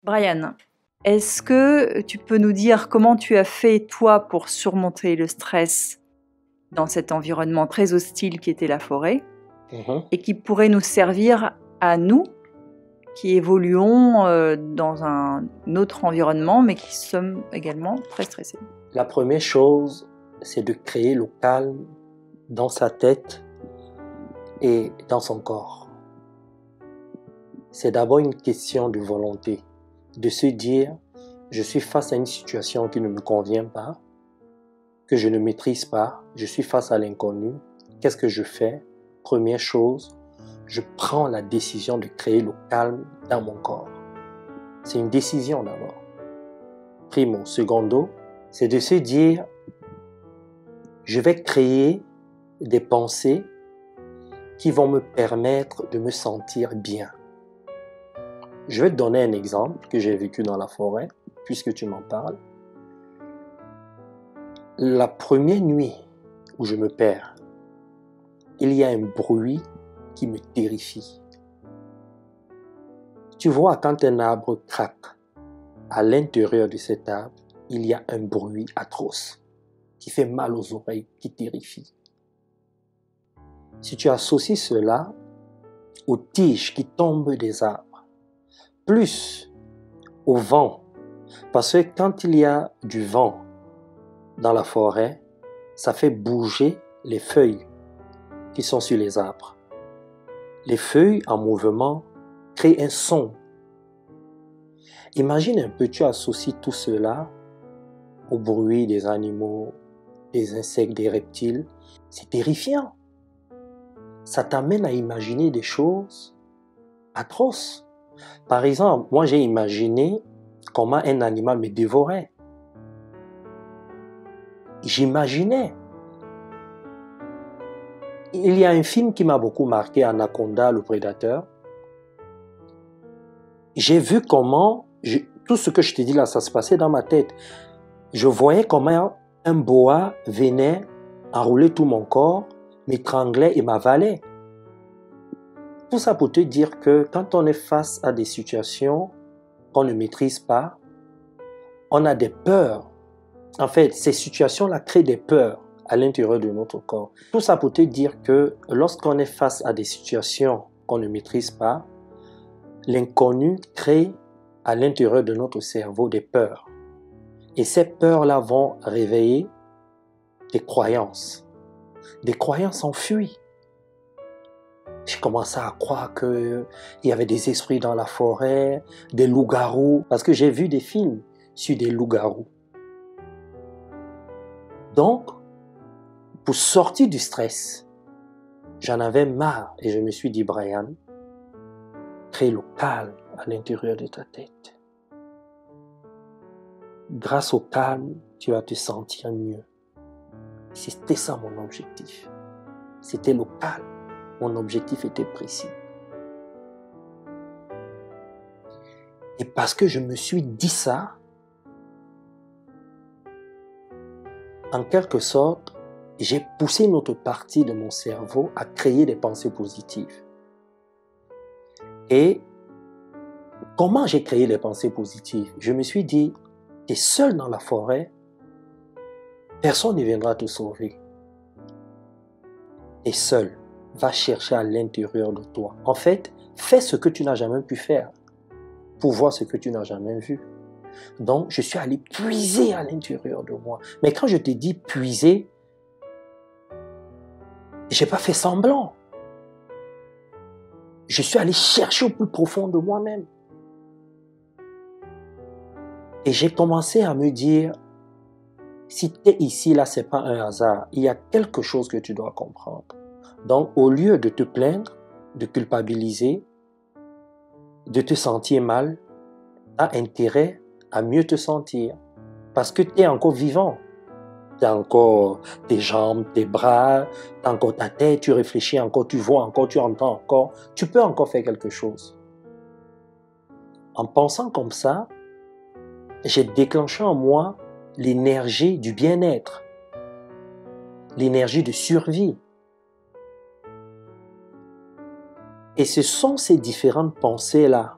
Brian, est-ce que tu peux nous dire comment tu as fait, toi, pour surmonter le stress dans cet environnement très hostile qui était la forêt et qui pourrait nous servir à nous, qui évoluons dans un autre environnement, mais qui sommes également très stressés? La première chose, c'est de créer le calme dans sa tête et dans son corps. C'est d'abord une question de volonté, de se dire, je suis face à une situation qui ne me convient pas, que je ne maîtrise pas, je suis face à l'inconnu, qu'est-ce que je fais? Première chose, je prends la décision de créer le calme dans mon corps. C'est une décision d'abord. Primo, secondo, c'est de se dire, je vais créer des pensées qui vont me permettre de me sentir bien. Je vais te donner un exemple que j'ai vécu dans la forêt, puisque tu m'en parles. La première nuit où je me perds, il y a un bruit qui me terrifie. Tu vois, quand un arbre craque, à l'intérieur de cet arbre, il y a un bruit atroce qui fait mal aux oreilles, qui terrifie. Si tu associes cela aux tiges qui tombent des arbres, plus au vent, parce que quand il y a du vent dans la forêt, ça fait bouger les feuilles qui sont sur les arbres. Les feuilles en mouvement créent un son. Imagine un peu, tu associes tout cela au bruit des animaux, des insectes, des reptiles. C'est terrifiant. Ça t'amène à imaginer des choses atroces. Par exemple, moi j'ai imaginé comment un animal me dévorait. J'imaginais. Il y a un film qui m'a beaucoup marqué, Anaconda, le prédateur. J'ai vu comment, tout ce que je te dis là, ça se passait dans ma tête. Je voyais comment un boa venait enrouler tout mon corps, m'étranglait et m'avalait. Tout ça pour te dire que quand on est face à des situations qu'on ne maîtrise pas, on a des peurs. En fait, ces situations-là créent des peurs à l'intérieur de notre corps. Tout ça pour te dire que lorsqu'on est face à des situations qu'on ne maîtrise pas, l'inconnu crée à l'intérieur de notre cerveau des peurs. Et ces peurs-là vont réveiller des croyances enfuies. J'ai commencé à croire qu'il y avait des esprits dans la forêt, des loups-garous, parce que j'ai vu des films sur des loups-garous. Donc, pour sortir du stress, j'en avais marre et je me suis dit, Brian, crée le calme à l'intérieur de ta tête. Grâce au calme, tu vas te sentir mieux. C'était ça mon objectif. C'était le calme. Mon objectif était précis. Et parce que je me suis dit ça, en quelque sorte, j'ai poussé une autre partie de mon cerveau à créer des pensées positives. Et comment j'ai créé les pensées positives? Je me suis dit, tu es seul dans la forêt, personne ne viendra te sauver. Tu es seul. Va chercher à l'intérieur de toi. En fait, fais ce que tu n'as jamais pu faire pour voir ce que tu n'as jamais vu. Donc, je suis allé puiser à l'intérieur de moi. Mais quand je te dis puiser, je n'ai pas fait semblant. Je suis allé chercher au plus profond de moi-même. Et j'ai commencé à me dire, si tu es ici, là, ce n'est pas un hasard. Il y a quelque chose que tu dois comprendre. Donc, au lieu de te plaindre, de culpabiliser, de te sentir mal, tu as intérêt à mieux te sentir. Parce que tu es encore vivant. Tu as encore tes jambes, tes bras, tu as encore ta tête, tu réfléchis encore, tu vois encore, tu entends encore. Tu peux encore faire quelque chose. En pensant comme ça, j'ai déclenché en moi l'énergie du bien-être, l'énergie de survie. Et ce sont ces différentes pensées-là,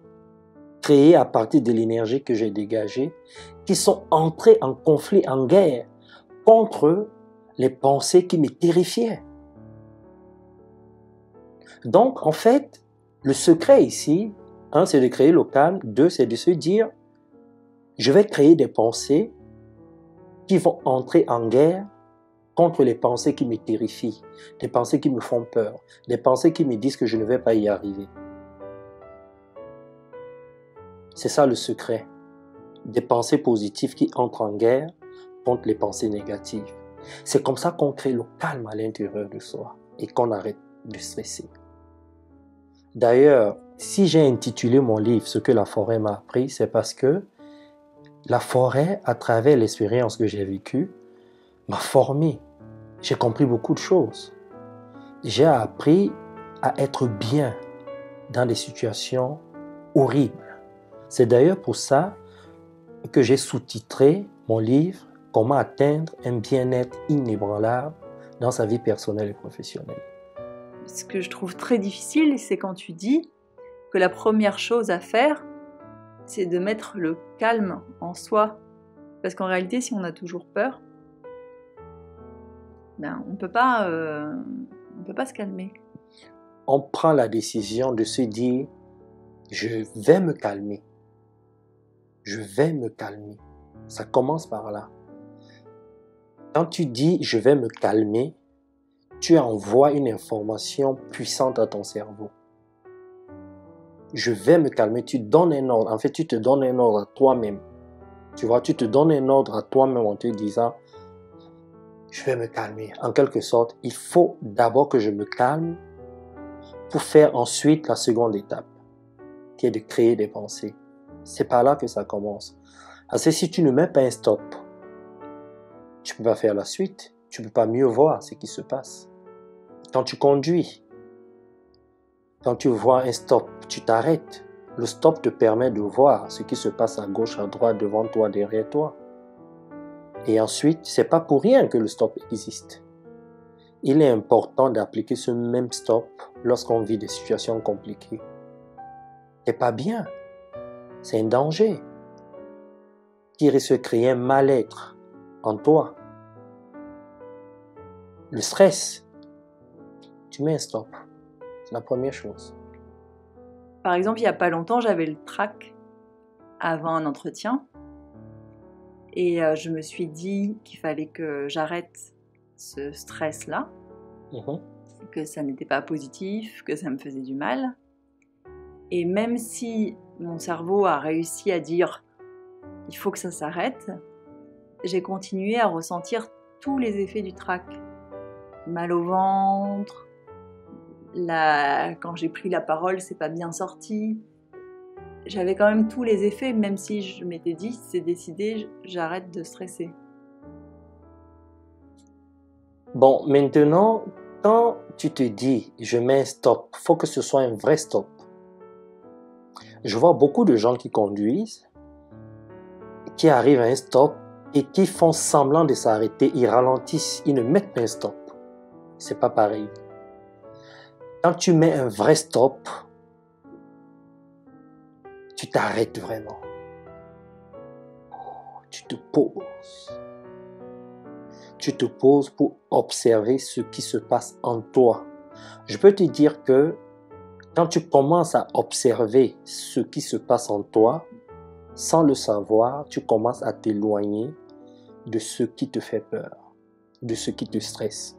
créés à partir de l'énergie que j'ai dégagée, qui sont entrés en conflit, en guerre, contre les pensées qui me terrifiaient. Donc, en fait, le secret ici, c'est de créer le calme. 2, c'est de se dire, je vais créer des pensées qui vont entrer en guerre contre les pensées qui me terrifient, des pensées qui me font peur, des pensées qui me disent que je ne vais pas y arriver. C'est ça le secret. Des pensées positives qui entrent en guerre contre les pensées négatives. C'est comme ça qu'on crée le calme à l'intérieur de soi et qu'on arrête de stresser. D'ailleurs, si j'ai intitulé mon livre « Ce que la forêt m'a appris », c'est parce que la forêt, à travers l'expérience que j'ai vécue, m'a formé. J'ai compris beaucoup de choses. J'ai appris à être bien dans des situations horribles. C'est d'ailleurs pour ça que j'ai sous-titré mon livre « Comment atteindre un bien-être inébranlable dans sa vie personnelle et professionnelle ». Ce que je trouve très difficile, c'est quand tu dis que la première chose à faire, c'est de mettre le calme en soi. Parce qu'en réalité, si on a toujours peur, on peut pas se calmer. On prend la décision de se dire, je vais me calmer. Je vais me calmer. Ça commence par là. Quand tu dis, je vais me calmer, tu envoies une information puissante à ton cerveau. Je vais me calmer, tu donnes un ordre. En fait, tu te donnes un ordre à toi-même. Tu vois, tu te donnes un ordre à toi-même en te disant, je vais me calmer. En quelque sorte, il faut d'abord que je me calme pour faire ensuite la seconde étape, qui est de créer des pensées. C'est par là que ça commence. Parce que si tu ne mets pas un stop, tu ne peux pas faire la suite. Tu ne peux pas mieux voir ce qui se passe. Quand tu conduis, quand tu vois un stop, tu t'arrêtes. Le stop te permet de voir ce qui se passe à gauche, à droite, devant toi, derrière toi. Et ensuite, c'est pas pour rien que le stop existe. Il est important d'appliquer ce même stop lorsqu'on vit des situations compliquées. C'est pas bien. C'est un danger qui risque de créer un mal-être en toi. Le stress, tu mets un stop. C'est la première chose. Par exemple, il n'y a pas longtemps, j'avais le trac avant un entretien. Et je me suis dit qu'il fallait que j'arrête ce stress-là. Que ça n'était pas positif, que ça me faisait du mal. Et même si mon cerveau a réussi à dire « il faut que ça s'arrête », j'ai continué à ressentir tous les effets du trac. Mal au ventre, quand j'ai pris la parole, c'est pas bien sorti. J'avais quand même tous les effets, même si je m'étais dit, c'est décidé, j'arrête de stresser. Bon, maintenant, quand tu te dis, je mets un stop, il faut que ce soit un vrai stop. Je vois beaucoup de gens qui conduisent, qui arrivent à un stop et qui font semblant de s'arrêter, ils ralentissent, ils ne mettent pas un stop. C'est pas pareil. Quand tu mets un vrai stop, tu t'arrêtes vraiment. Tu te poses. Tu te poses pour observer ce qui se passe en toi. Je peux te dire que quand tu commences à observer ce qui se passe en toi, sans le savoir, tu commences à t'éloigner de ce qui te fait peur, de ce qui te stresse.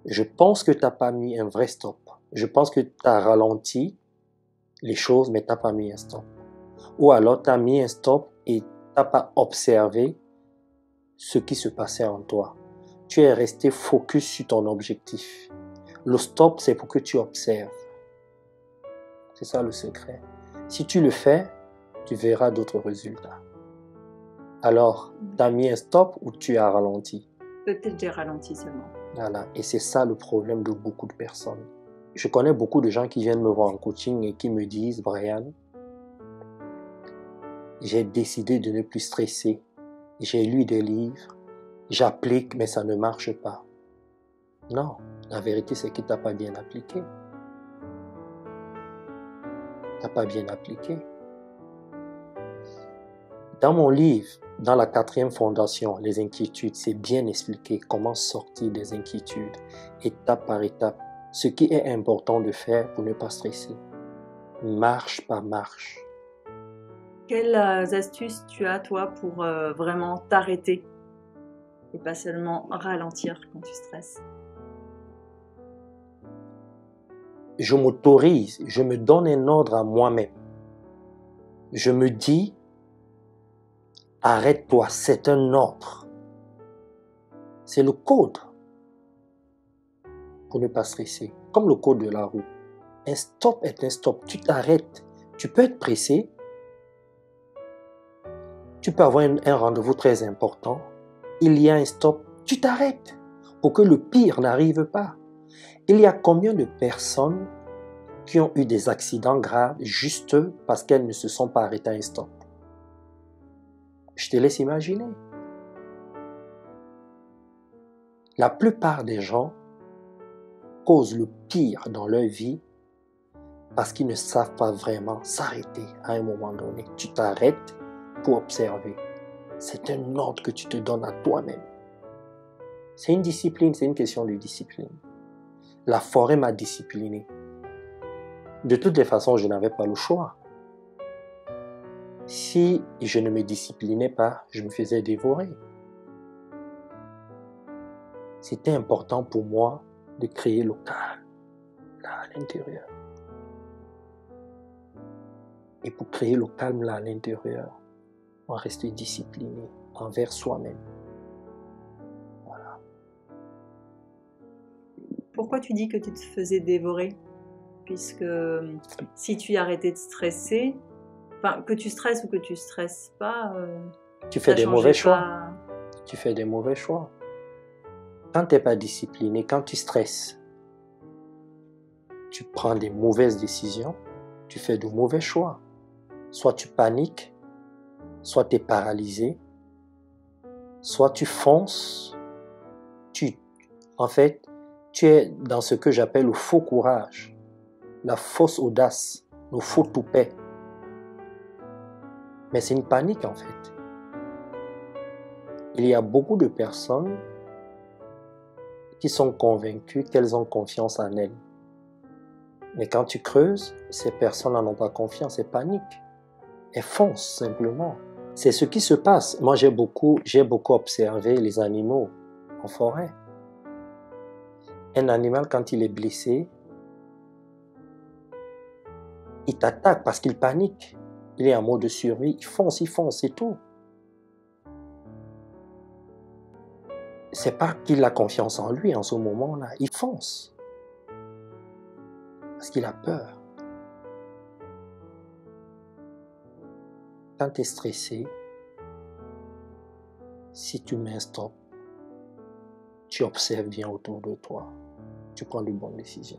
Je pense que tu n'as pas mis un vrai stop. Je pense que tu as ralenti les choses, mais tu n'as pas mis un stop. Ou alors tu as mis un stop et tu n'as pas observé ce qui se passait en toi. Tu es resté focus sur ton objectif. Le stop, c'est pour que tu observes. C'est ça le secret. Si tu le fais, tu verras d'autres résultats. Alors, tu as mis un stop ou tu as ralenti? Peut-être j'ai ralenti seulement. Voilà. Et c'est ça le problème de beaucoup de personnes. Je connais beaucoup de gens qui viennent me voir en coaching et qui me disent, Brian, j'ai décidé de ne plus stresser. J'ai lu des livres, j'applique, mais ça ne marche pas. Non, la vérité, c'est que tu n'as pas bien appliqué. Tu n'as pas bien appliqué. Dans mon livre, dans la 4e fondation, les inquiétudes, c'est bien expliqué comment sortir des inquiétudes, étape par étape, ce qui est important de faire pour ne pas stresser, marche par marche. Quelles astuces tu as, toi, pour vraiment t'arrêter et pas seulement ralentir quand tu stresses? Je m'autorise, je me donne un ordre à moi-même. Je me dis, arrête-toi, c'est un ordre. C'est le code pour ne pas stresser, comme le code de la roue. Un stop est un stop, tu t'arrêtes. Tu peux être pressé, tu peux avoir un rendez-vous très important, il y a un stop, tu t'arrêtes pour que le pire n'arrive pas. Il y a combien de personnes qui ont eu des accidents graves juste parce qu'elles ne se sont pas arrêtées à un stop? Je te laisse imaginer. La plupart des gens causent le pire dans leur vie parce qu'ils ne savent pas vraiment s'arrêter à un moment donné. Tu t'arrêtes pour observer. C'est un ordre que tu te donnes à toi-même. C'est une discipline, c'est une question de discipline. La forêt m'a discipliné. De toutes les façons, je n'avais pas le choix. Si je ne me disciplinais pas, je me faisais dévorer. C'était important pour moi de créer le calme là à l'intérieur. Et pour créer le calme là à l'intérieur, on reste discipliné envers soi-même. Voilà. Pourquoi tu dis que tu te faisais dévorer? Puisque si tu arrêtais de stresser, enfin, que tu stresses ou que tu stresses pas, tu fais des mauvais choix. Pas... Tu fais des mauvais choix. Quand tu n'es pas discipliné, quand tu stresses, tu prends des mauvaises décisions, tu fais de mauvais choix. Soit tu paniques, soit tu es paralysé, soit tu fonces. En fait, tu es dans ce que j'appelle le faux courage, la fausse audace, le faux toupet. Mais c'est une panique en fait. Il y a beaucoup de personnes qui sont convaincues qu'elles ont confiance en elles. Mais quand tu creuses, ces personnes n'en ont pas confiance, elles paniquent. Elles foncent simplement. C'est ce qui se passe. Moi, j'ai beaucoup observé les animaux en forêt. Un animal, quand il est blessé, il t'attaque parce qu'il panique. Il est en mode de survie. Il fonce, c'est tout. C'est pas qu'il a confiance en lui en ce moment-là. Il fonce. Parce qu'il a peur. Quand tu es stressé, si tu mets un stop, tu observes bien autour de toi. Tu prends de bonnes décisions.